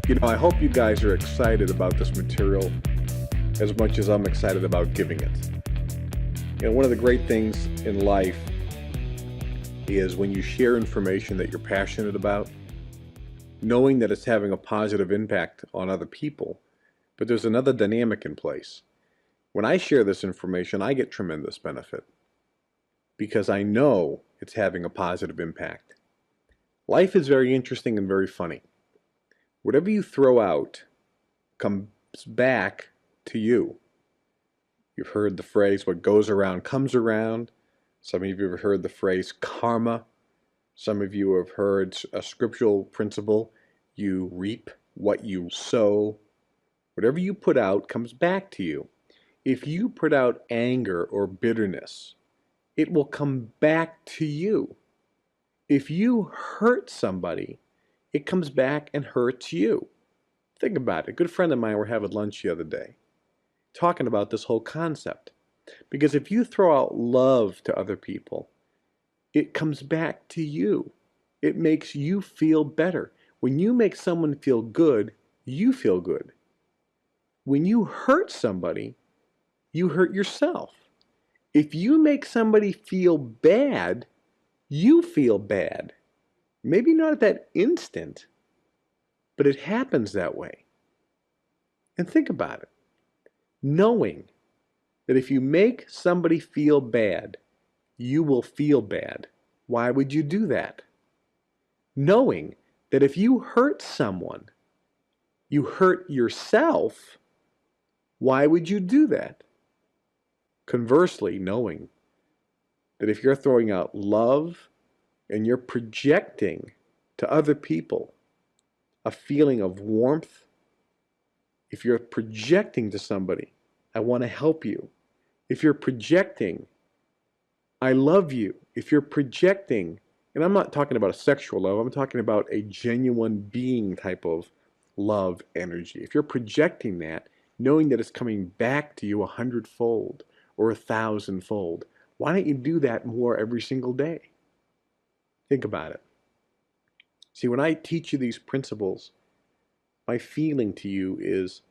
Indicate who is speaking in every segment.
Speaker 1: I hope you guys are excited about this material as much as I'm excited about giving it. One of the great things in life is when you share information that you're passionate about, knowing that it's having a positive impact on other people, but there's another dynamic in place. When I share this information, I get tremendous benefit because I know it's having a positive impact. Life is very interesting and very funny. Whatever you throw out comes back to you. You've heard the phrase, what goes around comes around. Some of you have heard the phrase karma. Some of you have heard a scriptural principle, you reap what you sow. Whatever you put out comes back to you. If you put out anger or bitterness, it will come back to you. If you hurt somebody, it comes back and hurts you. Think about it. A good friend of mine, we're having lunch the other day, talking about this whole concept. Because if you throw out love to other people, it comes back to you. It makes you feel better. When you make someone feel good, you feel good. When you hurt somebody, you hurt yourself. If you make somebody feel bad, you feel bad. Maybe not at that instant, but it happens that way. And think about it. Knowing that if you make somebody feel bad, you will feel bad. Why would you do that? Knowing that if you hurt someone, you hurt yourself, why would you do that? Conversely, knowing that if you're throwing out love and you're projecting to other people a feeling of warmth, if you're projecting to somebody, I want to help you. If you're projecting, I love you. If you're projecting, and I'm not talking about a sexual love, I'm talking about a genuine being type of love energy. If you're projecting that, knowing that it's coming back to you 100-fold or 1,000-fold, why don't you do that more every single day? Think about it. See, when I teach you these principles, my feeling to you is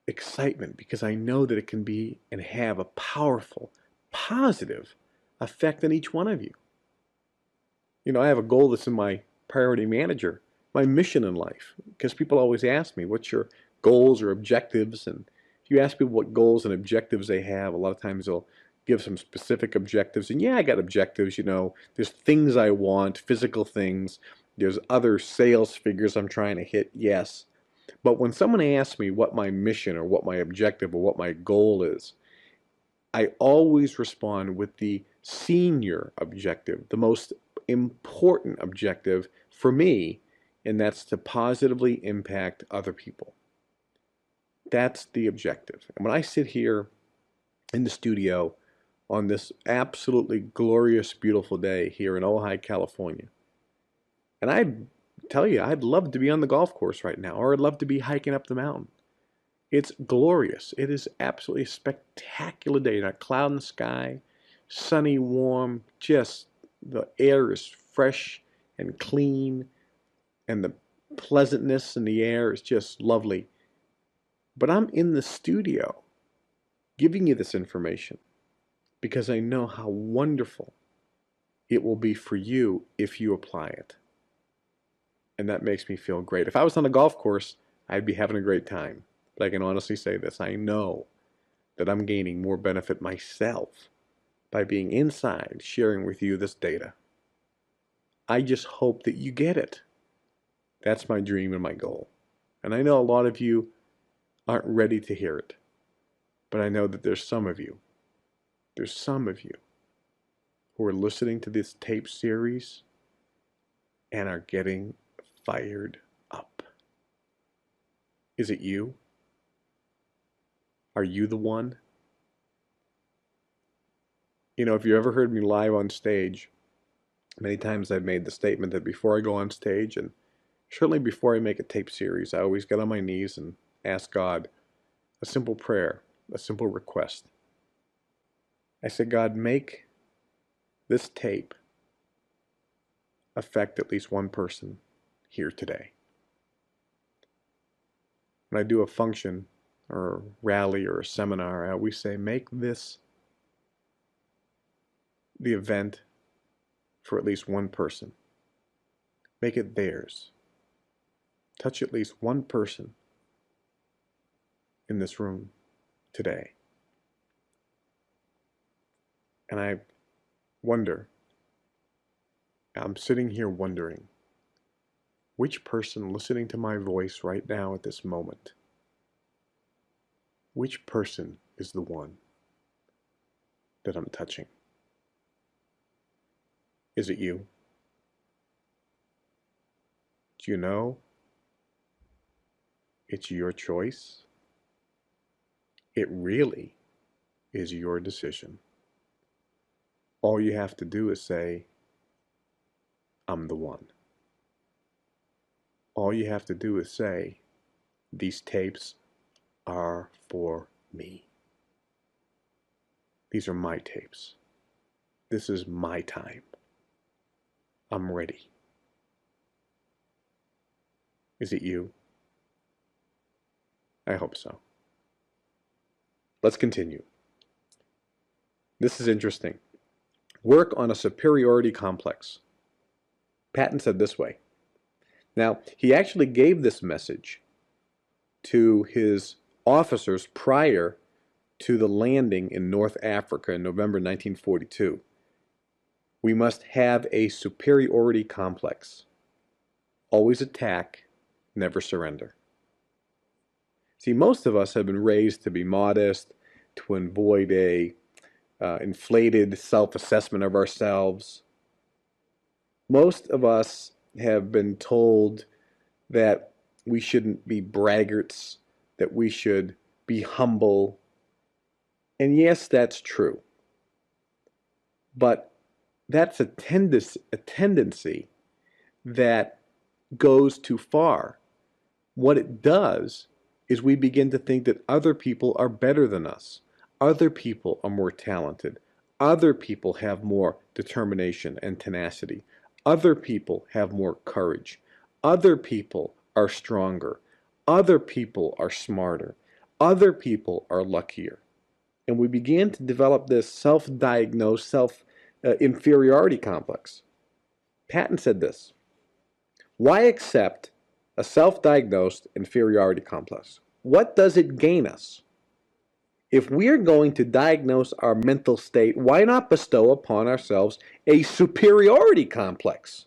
Speaker 1: excitement because I know that it can be and have a powerful, positive effect on each one of you. I have a goal that's in my priority manager, my mission in life, because people always ask me, what's your goals or objectives? And if you ask people what goals and objectives they have, a lot of times they'll give some specific objectives. And yeah, I got objectives, there's things I want, physical things. There's other sales figures I'm trying to hit, yes. But when someone asks me what my mission or what my objective or what my goal is, I always respond with the senior objective, the most important objective for me, and that's to positively impact other people. That's the objective. And when I sit here in the studio on this absolutely glorious, beautiful day here in Ojai, California, and I tell you, I'd love to be on the golf course right now, or I'd love to be hiking up the mountain. It's glorious. It is absolutely a spectacular day. Not a cloud in the sky, sunny, warm, just the air is fresh and clean, and the pleasantness in the air is just lovely. But I'm in the studio giving you this information because I know how wonderful it will be for you if you apply it. And that makes me feel great. If I was on a golf course, I'd be having a great time. But I can honestly say this, I know that I'm gaining more benefit myself by being inside sharing with you this data. I just hope that you get it. That's my dream and my goal. And I know a lot of you aren't ready to hear it. But I know that there's some of you who are listening to this tape series and are getting fired up. Is it you? Are you the one? If you ever heard me live on stage, many times I've made the statement that before I go on stage, and certainly before I make a tape series, I always get on my knees and ask God a simple prayer, a simple request. I said, God, make this tape affect at least one person here today. when I do a function or a rally or a seminar, I always say, make this the event for at least one person. Make it theirs. Touch at least one person in this room today. And I wonder, I'm sitting here wondering, which person listening to my voice right now at this moment, which person is the one that I'm touching? Is it you? Do you know it's your choice? It really is your decision. All you have to do is say, I'm the one. All you have to do is say, these tapes are for me. These are my tapes. This is my time. I'm ready. Is it you? I hope so. Let's continue. This is interesting. Work on a superiority complex. Patton said this way. Now, he actually gave this message to his officers prior to the landing in North Africa in November 1942. We must have a superiority complex. Always attack, never surrender. See, most of us have been raised to be modest, to avoid a inflated self-assessment of ourselves. Most of us have been told that we shouldn't be braggarts, that we should be humble. And yes, that's true. But that's a tendency that goes too far. What it does is we begin to think that other people are better than us. Other people are more talented. Other people have more determination and tenacity. Other people have more courage. Other people are stronger. Other people are smarter. Other people are luckier. And we begin to develop this self-diagnosed, inferiority complex. Patton said this: why accept a self-diagnosed inferiority complex? What does it gain us? If we're going to diagnose our mental state, why not bestow upon ourselves a superiority complex?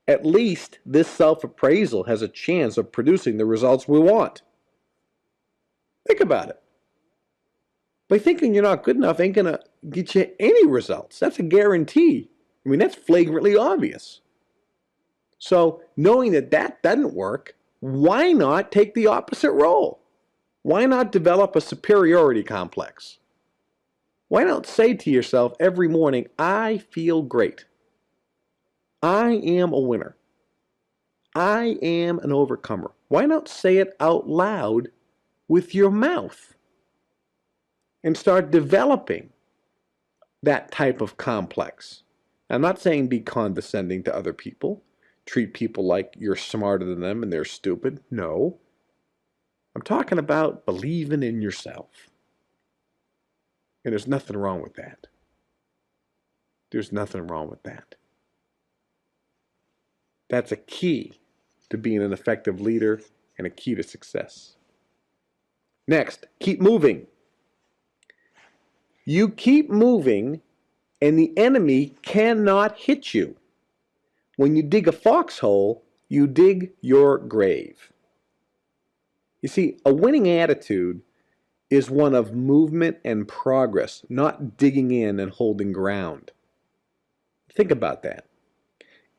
Speaker 1: At least this self-appraisal has a chance of producing the results we want. Think about it. By thinking you're not good enough ain't going to get you any results. That's a guarantee. I mean, that's flagrantly obvious. So knowing that that doesn't work, why not take the opposite role? Why not develop a superiority complex? Why not say to yourself every morning, I feel great. I am a winner. I am an overcomer. Why not say it out loud with your mouth? And start developing that type of complex. I'm not saying be condescending to other people. Treat people like you're smarter than them and they're stupid. No. I'm talking about believing in yourself. And there's nothing wrong with that. There's nothing wrong with that. That's a key to being an effective leader and a key to success. Next, keep moving. You keep moving and the enemy cannot hit you. When you dig a foxhole, you dig your grave. You see, a winning attitude is one of movement and progress, not digging in and holding ground. Think about that.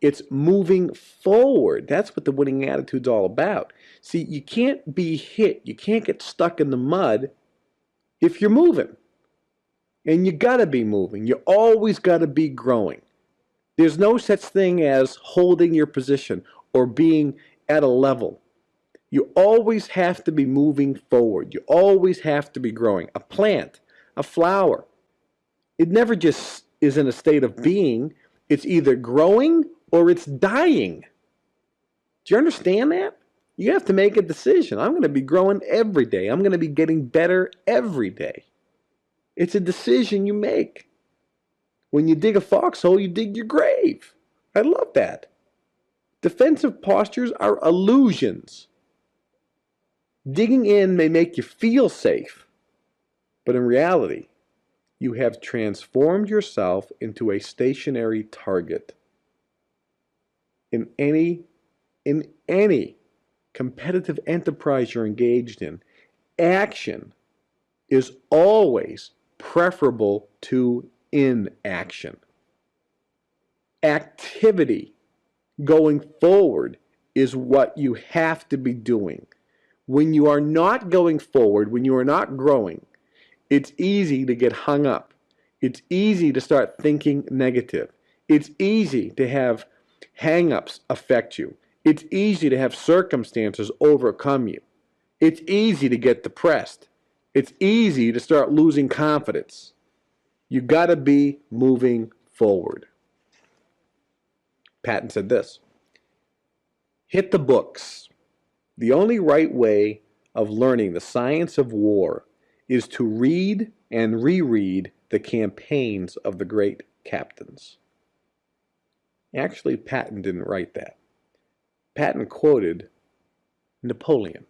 Speaker 1: It's moving forward. That's what the winning attitude's all about. See, you can't be hit. You can't get stuck in the mud if you're moving. And you gotta be moving. You always gotta be growing. There's no such thing as holding your position or being at a level. You always have to be moving forward. You always have to be growing. A plant, a flower, it never just is in a state of being. It's either growing or it's dying. Do you understand that? You have to make a decision. I'm going to be growing every day. I'm going to be getting better every day. It's a decision you make. When you dig a foxhole, you dig your grave. I love that. Defensive postures are illusions. Digging in may make you feel safe, but in reality, you have transformed yourself into a stationary target. In any competitive enterprise you're engaged in, action is always preferable to inaction. Activity going forward is what you have to be doing. When you are not going forward, when you are not growing, it's easy to get hung up. It's easy to start thinking negative. It's easy to have hang-ups affect you. It's easy to have circumstances overcome you. It's easy to get depressed. It's easy to start losing confidence. You got to be moving forward. Patton said this: hit the books. The only right way of learning the science of war is to read and reread the campaigns of the great captains. Actually, Patton didn't write that. Patton quoted Napoleon.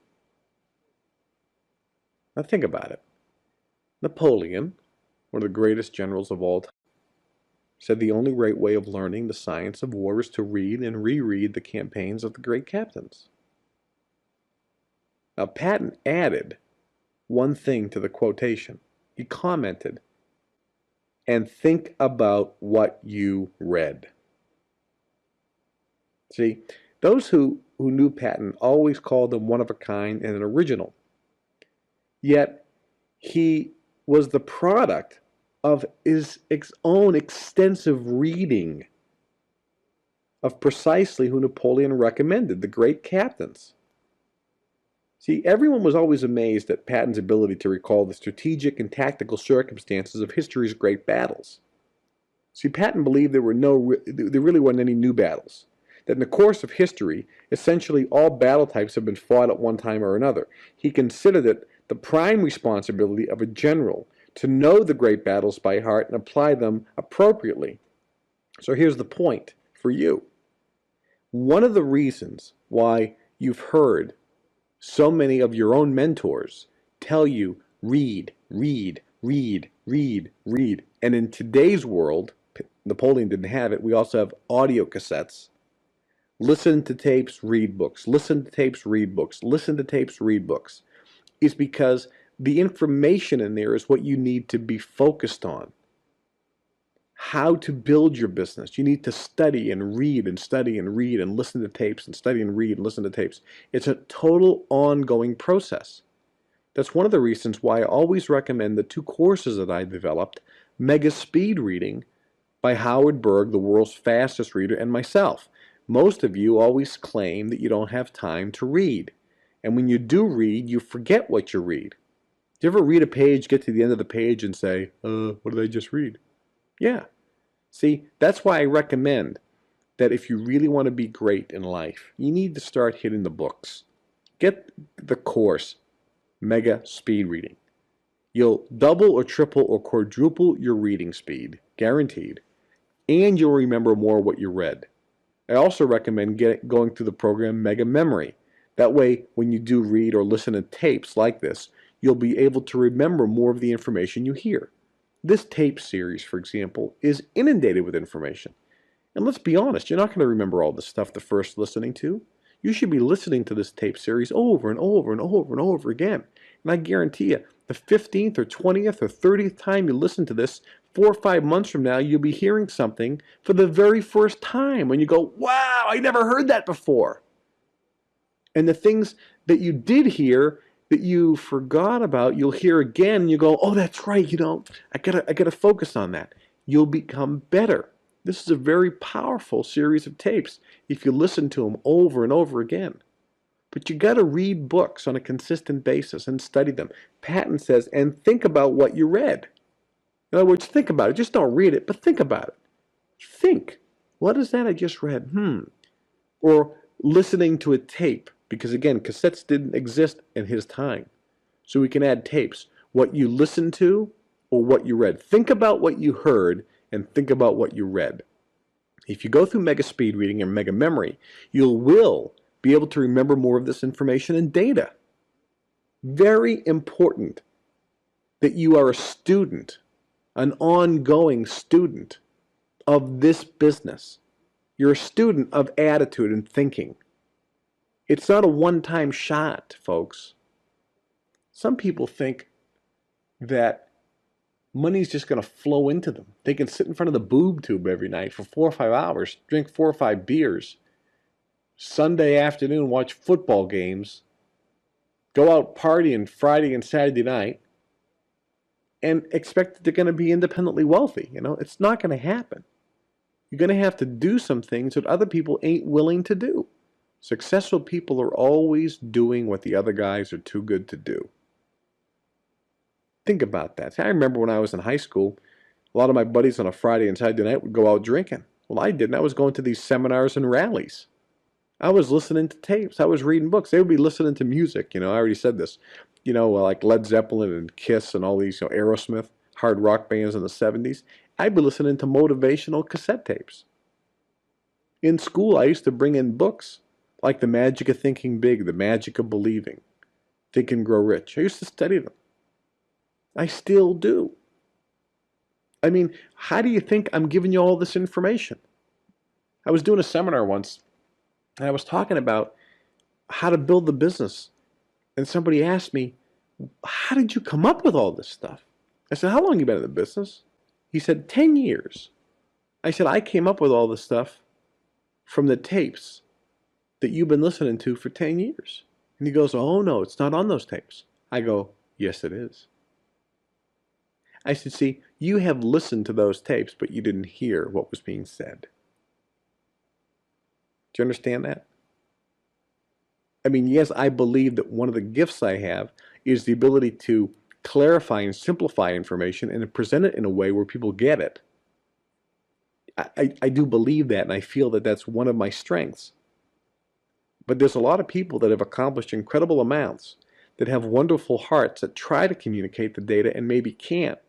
Speaker 1: Now think about it. Napoleon, one of the greatest generals of all time, said the only right way of learning the science of war is to read and reread the campaigns of the great captains. Now Patton added one thing to the quotation. He commented, and think about what you read. See, those who knew Patton always called him one of a kind and an original. Yet he was the product of his own extensive reading of precisely who Napoleon recommended, the great captains. See, everyone was always amazed at Patton's ability to recall the strategic and tactical circumstances of history's great battles. See, Patton believed there really weren't any new battles. That in the course of history, essentially all battle types have been fought at one time or another. He considered it the prime responsibility of a general to know the great battles by heart and apply them appropriately. So here's the point for you. One of the reasons why you've heard so many of your own mentors tell you, read, read, read, read, read. And in today's world, Napoleon didn't have it, we also have audio cassettes. Listen to tapes, read books. Listen to tapes, read books. Listen to tapes, read books. Is because the information in there is what you need to be focused on. How to build your business. You need to study and read and study and read and listen to tapes and study and read and listen to tapes. It's a total ongoing process. That's one of the reasons why I always recommend the two courses that I developed, Mega Speed Reading by Howard Berg, the world's fastest reader, and myself. Most of you always claim that you don't have time to read. And when you do read, you forget what you read. Do you ever read a page, get to the end of the page and say, what did I just read? Yeah. See, that's why I recommend that if you really want to be great in life, you need to start hitting the books. Get the course, Mega Speed Reading. You'll double or triple or quadruple your reading speed, guaranteed, and you'll remember more what you read. I also recommend going through the program Mega Memory. That way, when you do read or listen to tapes like this, you'll be able to remember more of the information you hear. This tape series, for example, is inundated with information. And let's be honest, you're not going to remember all this stuff the first listening to. You should be listening to this tape series over and over and over and over again. And I guarantee you, the 15th or 20th or 30th time you listen to this, 4 or 5 months from now, you'll be hearing something for the very first time when you go, wow, I never heard that before. And the things that you did hear that you forgot about, you'll hear again and you go, oh, that's right, I gotta focus on that. You'll become better. This is a very powerful series of tapes if you listen to them over and over again. But you gotta read books on a consistent basis and study them. Patton says, and think about what you read. In other words, think about it. Just don't read it, but think about it. Think, what is that I just read? Or listening to a tape Because again, cassettes didn't exist in his time. So we can add tapes. What you listened to or what you read. Think about what you heard and think about what you read. If you go through mega speed reading and mega memory, you will be able to remember more of this information and data. Very important that you are a student, an ongoing student of this business. You're a student of attitude and thinking. It's not a one-time shot, folks. Some people think that money's just going to flow into them. They can sit in front of the boob tube every night for 4 or 5 hours, drink 4 or 5 beers, Sunday afternoon watch football games, go out partying Friday and Saturday night, and expect that they're going to be independently wealthy. You know, it's not going to happen. You're going to have to do some things that other people ain't willing to do. Successful people are always doing what the other guys are too good to do. Think about that. See, I remember when I was in high school, a lot of my buddies on a Friday and Saturday night would go out drinking. Well, I didn't. I was going to these seminars and rallies. I was listening to tapes. I was reading books. They would be listening to music. You know, I already said this. You know, like Led Zeppelin and Kiss and all these, you know, Aerosmith, hard rock bands in the 70s. I'd be listening to motivational cassette tapes. In school, I used to bring in books like The Magic of Thinking Big, The Magic of Believing, Think and Grow Rich. I used to study them. I still do. I mean, how do you think I'm giving you all this information? I was doing a seminar once, and I was talking about how to build the business. And somebody asked me, how did you come up with all this stuff? I said, how long have you been in the business? He said, 10 years. I said, I came up with all this stuff from the tapes that you've been listening to for 10 years. And he goes, oh no, it's not on those tapes. I go, yes it is. I said, see, you have listened to those tapes, but you didn't hear what was being said. Do you understand that? I mean, yes, I believe that one of the gifts I have is the ability to clarify and simplify information and present it in a way where people get it. I do believe that, and I feel that that's one of my strengths. But there's a lot of people that have accomplished incredible amounts, that have wonderful hearts, that try to communicate the data and maybe can't.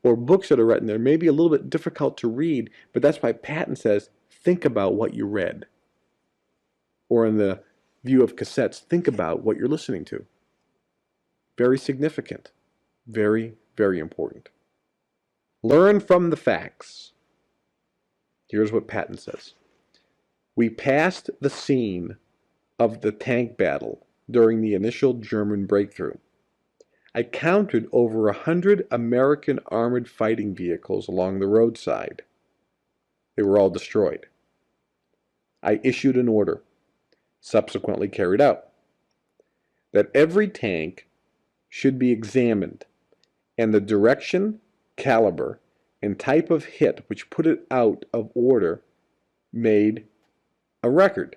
Speaker 1: Or books that are written there may be a little bit difficult to read, but that's why Patton says, think about what you read. Or in the view of cassettes, think about what you're listening to. Very significant. Very, very important. Learn from the facts. Here's what Patton says. We passed the scene of the tank battle during the initial German breakthrough. I counted over 100 American armored fighting vehicles along the roadside. They were all destroyed. I issued an order, subsequently carried out, that every tank should be examined and the direction, caliber, and type of hit which put it out of order made a record,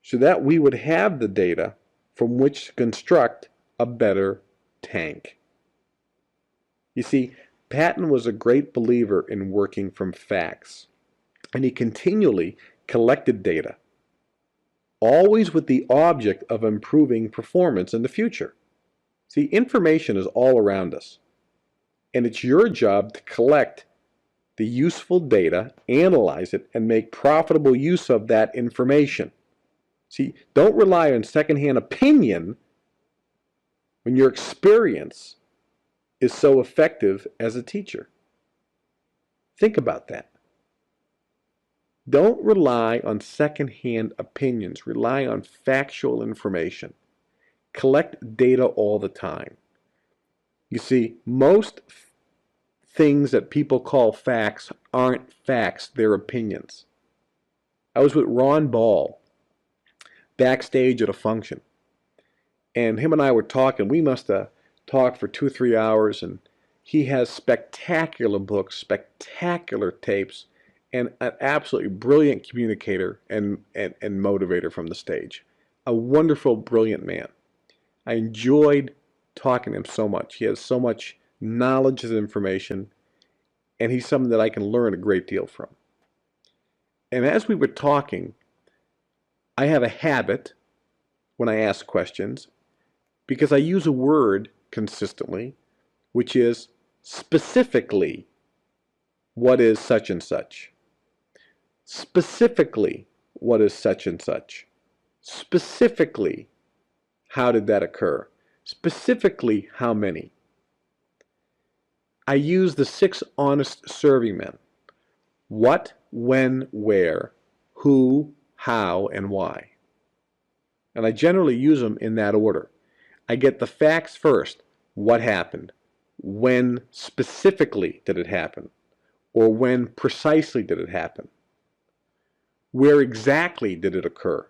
Speaker 1: so that we would have the data from which to construct a better tank. You see, Patton was a great believer in working from facts, and he continually collected data, always with the object of improving performance in the future. See, information is all around us, and it's your job to collect the useful data, analyze it, and make profitable use of that information. See, don't rely on secondhand opinion when your experience is so effective as a teacher. Think about that. Don't rely on secondhand opinions. Rely on factual information. Collect data all the time. You see, most things that people call facts aren't facts, they're opinions. I was with Ron Ball backstage at a function, and him and I were talking. We must have talked for 2 or 3 hours, and he has spectacular books, spectacular tapes, and an absolutely brilliant communicator and motivator from the stage. A wonderful, brilliant man. I enjoyed talking to him so much. He has so much knowledge and information, and he's someone that I can learn a great deal from. And as we were talking, I have a habit when I ask questions because I use a word consistently, which is specifically, what is such and such? Specifically, what is such and such? Specifically, how did that occur? Specifically, how many? I use the 6 honest servingmen. What, when, where, who, how, and why. And I generally use them in that order. I get the facts first. What happened? When specifically did it happen? Or when precisely did it happen? Where exactly did it occur?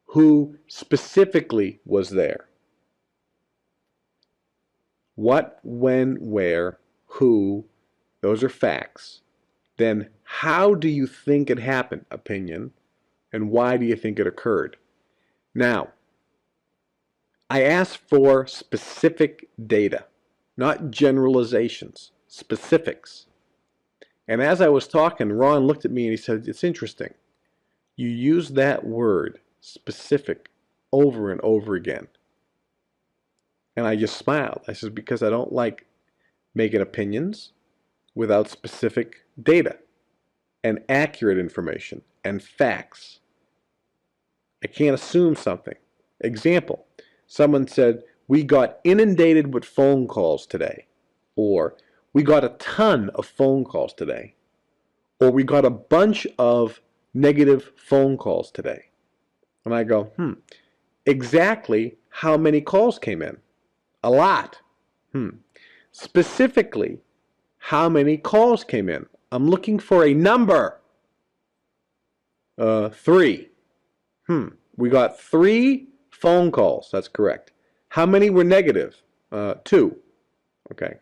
Speaker 1: Who specifically was there? What, when, where, who, those are facts. Then how do you think it happened? Opinion. And why do you think it occurred? Now, I ask for specific data, not generalizations, specifics. And as I was talking, Ron looked at me and he said, it's interesting. You use that word, specific, over and over again. And I just smiled. I said, because I don't like making opinions without specific data and accurate information and facts. I can't assume something. Example, someone said, we got inundated with phone calls today. Or, we got a ton of phone calls today. Or, we got a bunch of negative phone calls today. And I go, exactly how many calls came in? A lot. Specifically, how many calls came in? I'm looking for a number. 3. We got 3 phone calls. That's correct. How many were negative? 2. Okay.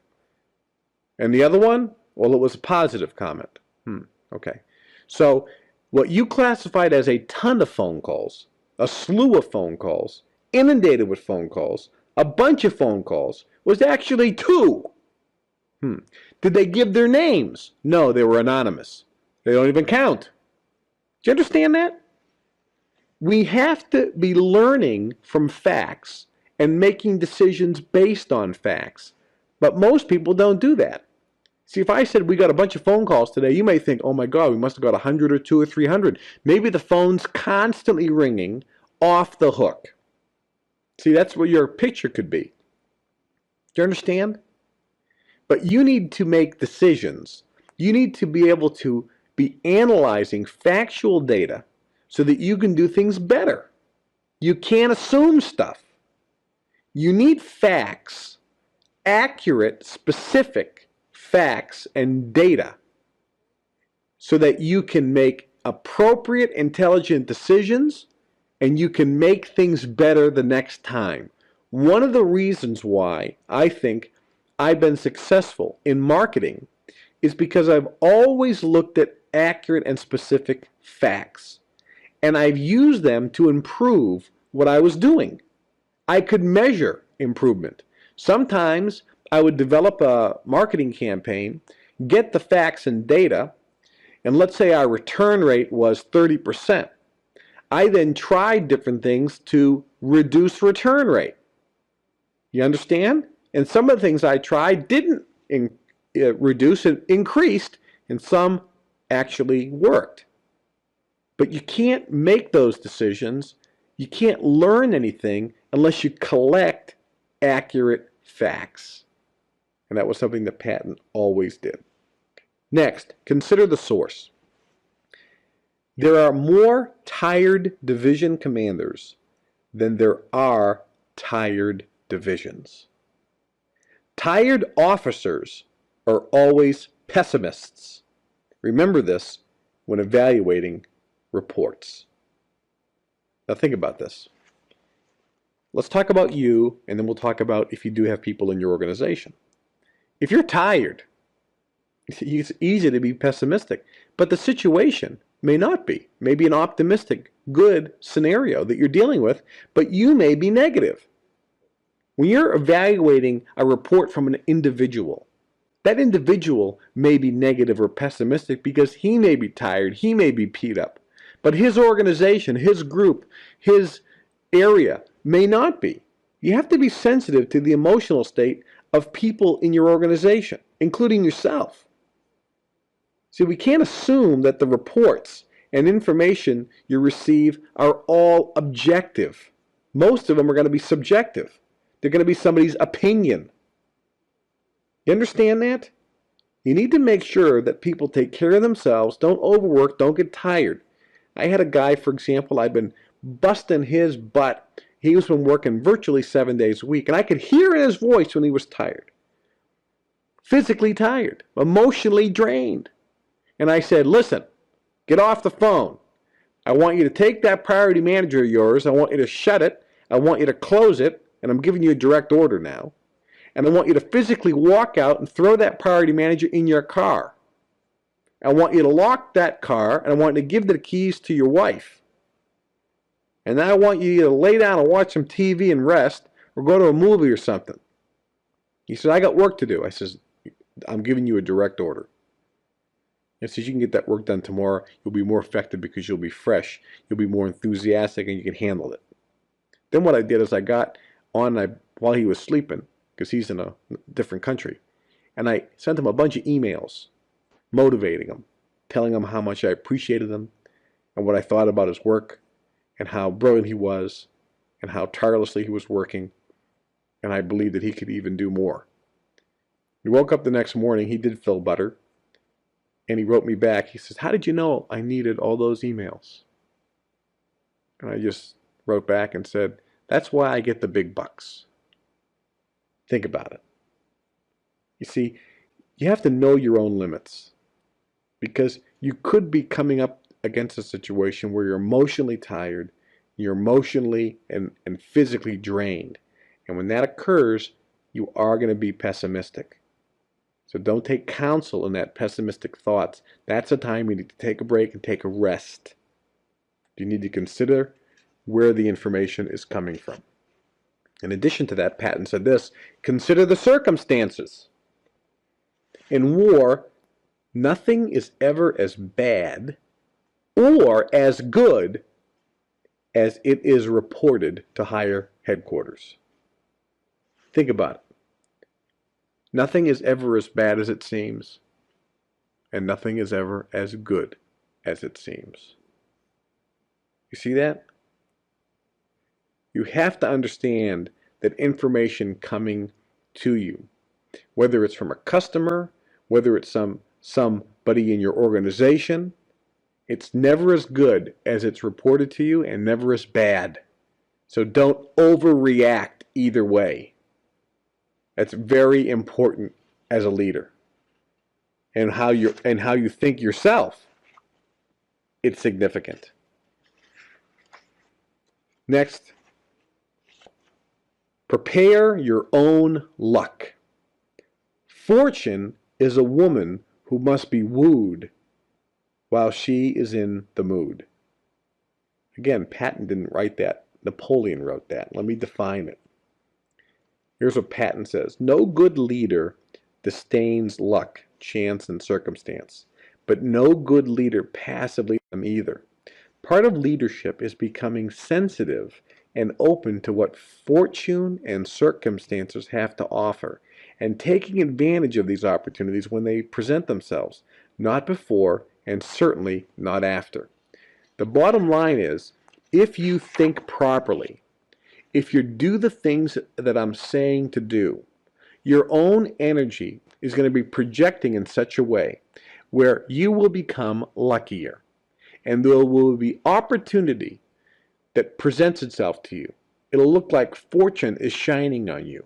Speaker 1: And the other one? Well, it was a positive comment. Okay. So what you classified as a ton of phone calls, a slew of phone calls, inundated with phone calls, a bunch of phone calls, was actually 2. Did they give their names? No, they were anonymous. They don't even count. Do you understand that? We have to be learning from facts and making decisions based on facts. But most people don't do that. See, if I said we got a bunch of phone calls today, you may think, oh my God, we must have got 100 or 200 or 300. Maybe the phone's constantly ringing off the hook. See, that's what your picture could be. Do you understand? But you need to make decisions. You need to be able to be analyzing factual data so that you can do things better. You can't assume stuff. You need facts, accurate, specific facts and data so that you can make appropriate, intelligent decisions and you can make things better the next time. One of the reasons why I think I've been successful in marketing is because I've always looked at accurate and specific facts. And I've used them to improve what I was doing. I could measure improvement. Sometimes I would develop a marketing campaign, get the facts and data, and let's say our return rate was 30%. I then tried different things to reduce return rate. You understand? And some of the things I tried didn't reduce, it increased, and some actually worked. But you can't make those decisions. You can't learn anything unless you collect accurate facts. And that was something that Patton always did. Next, consider the source. There are more tired division commanders than there are tired divisions. Tired officers are always pessimists. Remember this when evaluating reports. Now think about this. Let's talk about you, and then we'll talk about if you do have people in your organization. If you're tired, it's easy to be pessimistic, but the situation may not be. Maybe an optimistic, good scenario that you're dealing with, but you may be negative. When you're evaluating a report from an individual, that individual may be negative or pessimistic because he may be tired, he may be peed up. But his organization, his group, his area may not be. You have to be sensitive to the emotional state of people in your organization, including yourself. See, we can't assume that the reports and information you receive are all objective. Most of them are going to be subjective. They're going to be somebody's opinion. You understand that? You need to make sure that people take care of themselves, don't overwork, don't get tired. I had a guy, for example, I've been busting his butt. He was been working virtually 7 days a week, and I could hear in his voice when he was tired. Physically tired, emotionally drained. And I said, listen, get off the phone. I want you to take that priority manager of yours. I want you to shut it. I want you to close it. And I'm giving you a direct order now. And I want you to physically walk out and throw that priority manager in your car. I want you to lock that car, and I want you to give the keys to your wife. And then I want you to lay down and watch some TV and rest, or go to a movie or something. He said, I got work to do. I says, I'm giving you a direct order. It says you can get that work done tomorrow. You'll be more effective because you'll be fresh. You'll be more enthusiastic and you can handle it. Then what I did is I got on while he was sleeping, because he's in a different country, and I sent him a bunch of emails motivating him, telling him how much I appreciated him and what I thought about his work and how brilliant he was and how tirelessly he was working, and I believed that he could even do more. He woke up the next morning. He did feel better. And he wrote me back. He says, how did you know I needed all those emails? And I just wrote back and said, that's why I get the big bucks. Think about it. You see, you have to know your own limits, because you could be coming up against a situation where you're emotionally tired, you're emotionally and physically drained. And when that occurs, you are going to be pessimistic. So don't take counsel in that pessimistic thoughts. That's a time you need to take a break and take a rest. You need to consider where the information is coming from. In addition to that, Patton said this, consider the circumstances. In war, nothing is ever as bad or as good as it is reported to higher headquarters. Think about it. Nothing is ever as bad as it seems, and nothing is ever as good as it seems. You see that? You have to understand that information coming to you, whether it's from a customer, whether it's somebody in your organization, it's never as good as it's reported to you and never as bad. So don't overreact either way. That's very important as a leader. And how you think yourself, it's significant. Next, prepare your own luck. Fortune is a woman who must be wooed while she is in the mood. Again, Patton didn't write that. Napoleon wrote that. Let me define it. Here's what Patton says. No good leader disdains luck, chance, and circumstance, but no good leader passively them either. Part of leadership is becoming sensitive and open to what fortune and circumstances have to offer, and taking advantage of these opportunities when they present themselves, not before and certainly not after. The bottom line is, if you think properly, if you do the things that I'm saying to do, your own energy is going to be projecting in such a way where you will become luckier. And there will be opportunity that presents itself to you. It'll look like fortune is shining on you.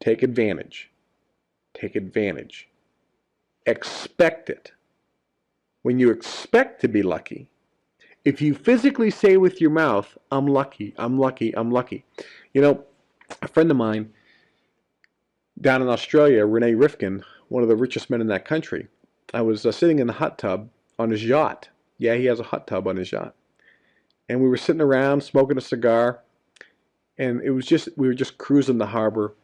Speaker 1: Take advantage. Take advantage. Expect it. When you expect to be lucky, if you physically say with your mouth, I'm lucky, I'm lucky, I'm lucky. You know, a friend of mine down in Australia, Renee Rifkin, one of the richest men in that country, I was sitting in the hot tub on his yacht. Yeah, he has a hot tub on his yacht. And we were sitting around smoking a cigar, and we were just cruising the harbor,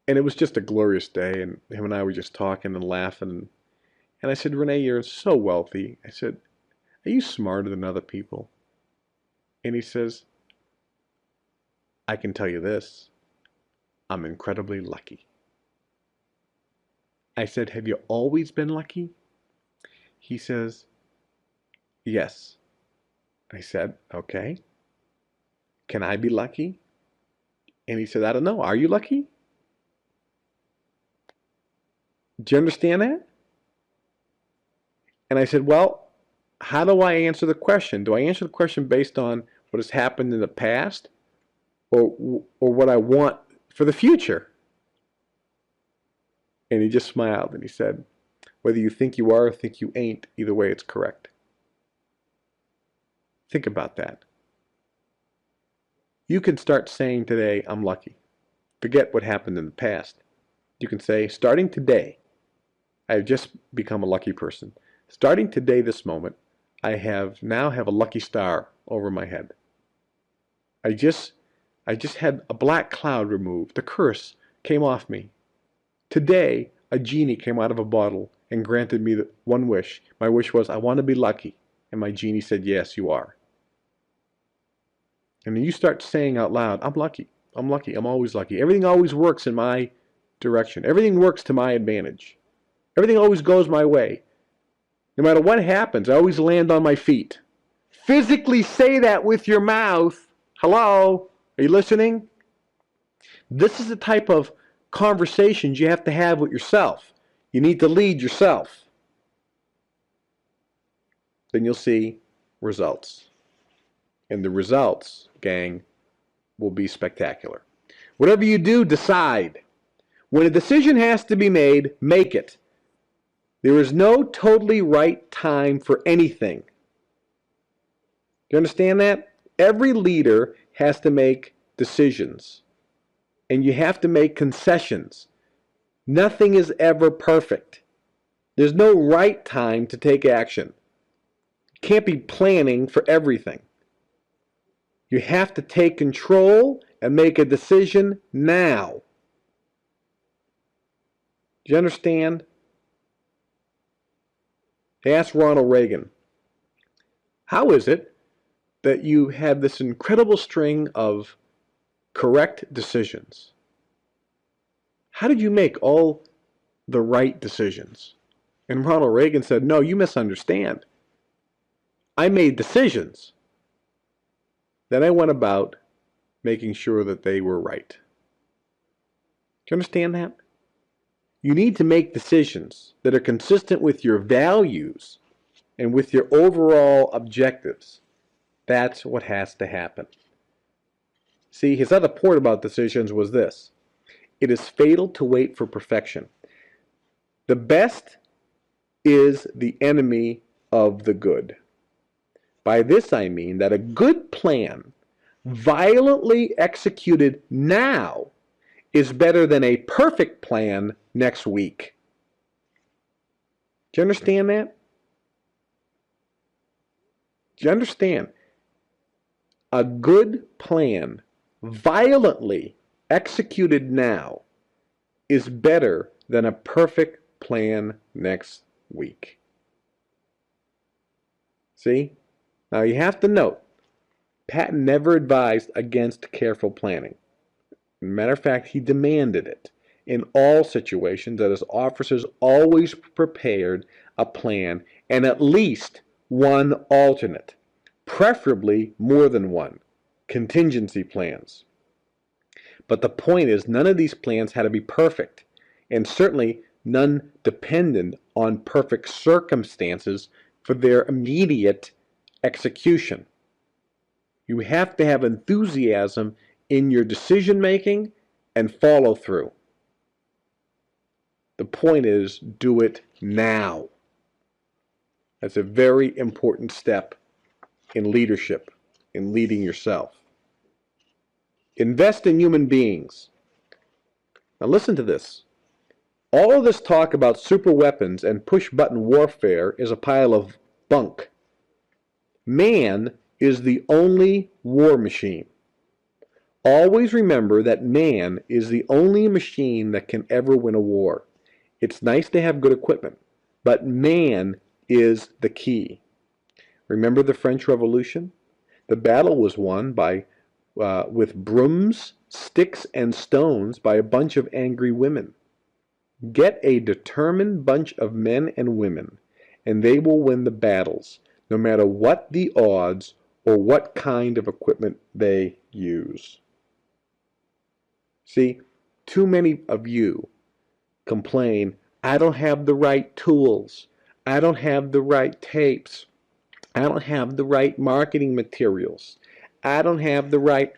Speaker 1: and it was just a glorious day, and him and I were just talking and laughing. And I said, Renee, you're so wealthy. I said, "Are you smarter than other people?" And he says, "I can tell you this, I'm incredibly lucky." I said, "Have you always been lucky?" He says, "Yes." I said, "Okay. Can I be lucky?" And he said, "I don't know. Are you lucky?" Do you understand that? And I said, "Well, how do I answer the question? Do I answer the question based on what has happened in the past, or what I want for the future?" And he just smiled and he said, "Whether you think you are or think you ain't, either way it's correct." Think about that. You can start saying today, "I'm lucky." Forget what happened in the past. You can say, starting today, I have just become a lucky person. Starting today, this moment, I now have a lucky star over my head. I just had a black cloud removed. The curse came off me. Today, a genie came out of a bottle and granted me one wish. My wish was, I want to be lucky. And my genie said, yes, you are. And then you start saying out loud, I'm lucky. I'm lucky. I'm always lucky. Everything always works in my direction. Everything works to my advantage. Everything always goes my way. No matter what happens, I always land on my feet. Physically say that with your mouth. Hello? Are you listening? This is the type of conversations you have to have with yourself. You need to lead yourself. Then you'll see results. And the results, gang, will be spectacular. Whatever you do, decide. When a decision has to be made, make it. There is no totally right time for anything. Do you understand that? Every leader has to make decisions. And you have to make concessions. Nothing is ever perfect. There's no right time to take action. You can't be planning for everything. You have to take control and make a decision now. Do you understand? They asked Ronald Reagan, how is it that you have this incredible string of correct decisions? How did you make all the right decisions? And Ronald Reagan said, no, you misunderstand. I made decisions. Then I went about making sure that they were right. Do you understand that? You need to make decisions that are consistent with your values and with your overall objectives. That's what has to happen. See, his other point about decisions was this. It is fatal to wait for perfection. The best is the enemy of the good. By this I mean that a good plan, violently executed now, is better than a perfect plan next week. Do you understand that? Do you understand? A good plan, violently executed now, is better than a perfect plan next week. See? Now you have to note, Patton never advised against careful planning. Matter of fact, he demanded it in all situations that his officers always prepared a plan and at least one alternate, preferably more than one, contingency plans. But the point is, none of these plans had to be perfect, and certainly none dependent on perfect circumstances for their immediate execution. You have to have enthusiasm in your decision making and follow through. The point is, do it now. That's a very important step in leadership, in leading yourself. Invest in human beings. Now listen to this. All of this talk about super weapons and push-button warfare is a pile of bunk. Man is the only war machine. Always remember that man is the only machine that can ever win a war. It's nice to have good equipment, but man is the key. Remember the French Revolution? The battle was won with brooms, sticks, and stones by a bunch of angry women. Get a determined bunch of men and women, and they will win the battles, no matter what the odds or what kind of equipment they use. See, too many of you complain, I don't have the right tools, I don't have the right tapes, I don't have the right marketing materials, I don't have the right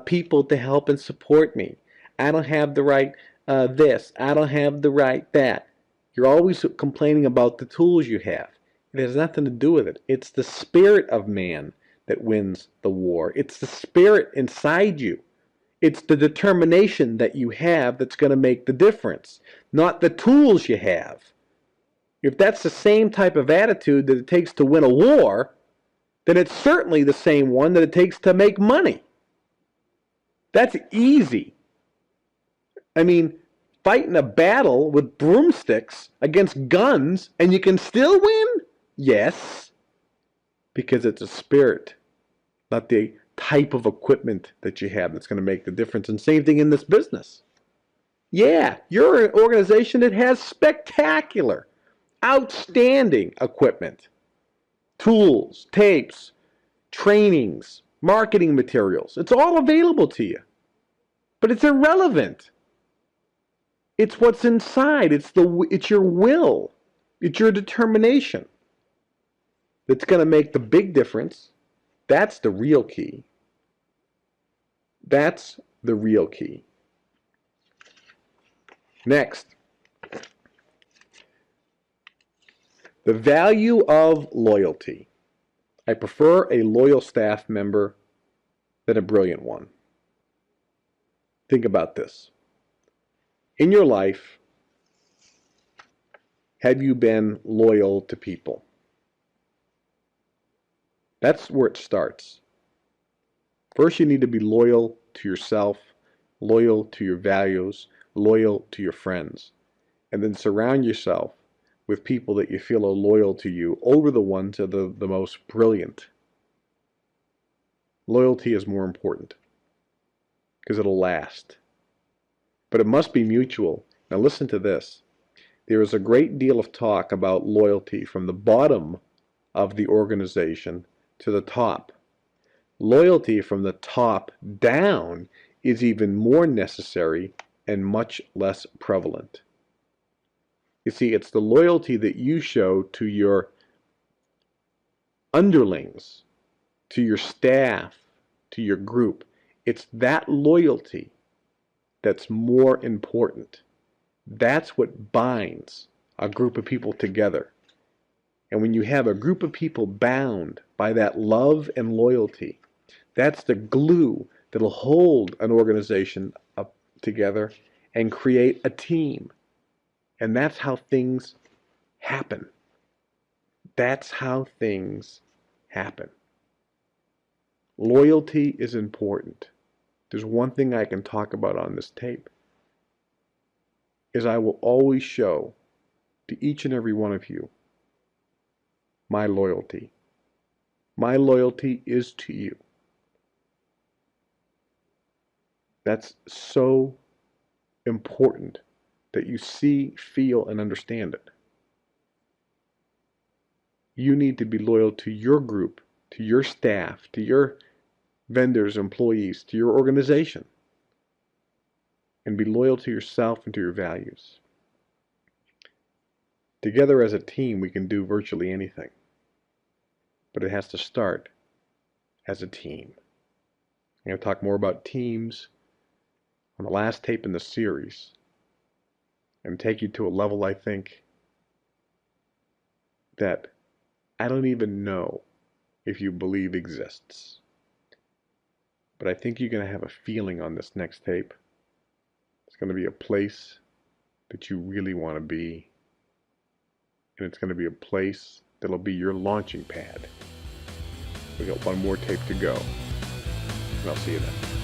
Speaker 1: people to help and support me, I don't have the right this, I don't have the right that. You're always complaining about the tools you have. It has nothing to do with it. It's the spirit of man that wins the war. It's the spirit inside you. It's the determination that you have that's going to make the difference, not the tools you have. If that's the same type of attitude that it takes to win a war, then it's certainly the same one that it takes to make money. That's easy. I mean, fighting a battle with broomsticks against guns and you can still win? Yes, because it's a spirit, not the type of equipment that you have that's going to make the difference. And same thing in this business. Yeah, you're an organization that has spectacular, outstanding equipment, tools, tapes, trainings, marketing materials. It's all available to you. But it's irrelevant. It's what's inside. It's your will. It's your determination that's going to make the big difference. That's the real key. That's the real key. Next, the value of loyalty. I prefer a loyal staff member than a brilliant one. Think about this. In your life, have you been loyal to people? That's where it starts. First, you need to be loyal to yourself, loyal to your values, loyal to your friends, and then surround yourself with people that you feel are loyal to you over the ones that are the most brilliant. Loyalty is more important because it'll last. But it must be mutual. Now listen to this. There is a great deal of talk about loyalty from the bottom of the organization to the top. Loyalty from the top down is even more necessary and much less prevalent. You see, it's the loyalty that you show to your underlings, to your staff, to your group. It's that loyalty that's more important. That's what binds a group of people together. And when you have a group of people bound by that love and loyalty, that's the glue that'll hold an organization up together and create a team. And that's how things happen. That's how things happen. Loyalty is important. There's one thing I can talk about on this tape, is I will always show to each and every one of you my loyalty. My loyalty is to you. That's so important that you see, feel, and understand it. You need to be loyal to your group, to your staff, to your vendors, employees, to your organization. And be loyal to yourself and to your values. Together as a team, we can do virtually anything. But it has to start as a team. I'm going to talk more about teams on the last tape in the series and take you to a level I think that I don't even know if you believe exists. But I think you're going to have a feeling on this next tape. It's going to be a place that you really want to be. And it's going to be a place that'll be your launching pad. We got one more tape to go. And I'll see you then.